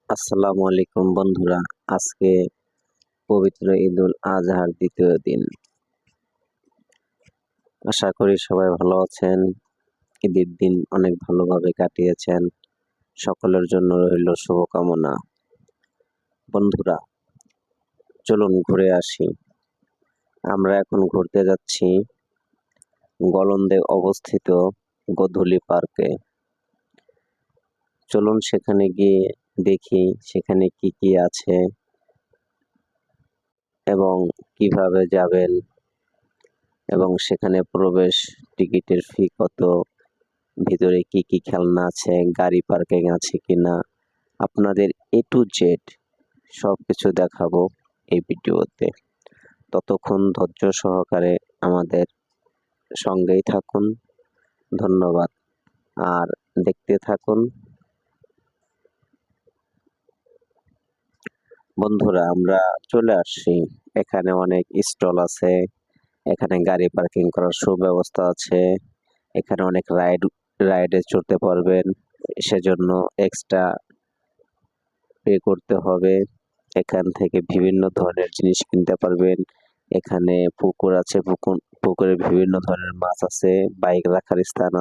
আসসালামু আলাইকুম বন্ধুরা, আজকে পবিত্র ঈদুল আজহার দ্বিতীয় দিন। আশা করি সবাই ভালো আছেন। ঈদের দিন অনেক ভালোভাবে কাটিয়েছেন। সকলের জন্য রইল শুভকামনা। বন্ধুরা, চলুন ঘুরে আসি। আমরা এখন ঘুরতে যাচ্ছি গলন্দে অবস্থিত গোধূলি পার্কে। চলুন সেখানে গিয়ে দেখি সেখানে কি কি আছে এবং কিভাবে যাবেন এবং সেখানে প্রবেশ টিকিটের ফি কত, ভিতরে কি কি খেলনা আছে, গাড়ি পার্কিং আছে কিনা, আপনাদের A to Z সবকিছু দেখাবো এই ভিডিওতে। ততক্ষণ ধৈর্য সহকারে আমাদের সঙ্গেই থাকুন। ধন্যবাদ। আর দেখতে থাকুন। বন্ধুরা, আমরা চলে আসছি। এখানে অনেক স্টল আছে, এখানে গাড়ি পার্কিং করার সুব্যবস্থা আছে, এখানে অনেক রাইডে চড়তে পারবেন, সেজন্য এক্সট্রা পে করতে হবে। এখান থেকে বিভিন্ন ধরনের জিনিস কিনতে পারবেন। এখানে পুকুর আছে, পুকুরে বিভিন্ন ধরনের মাছ আছে, বাইক রাখার স্থান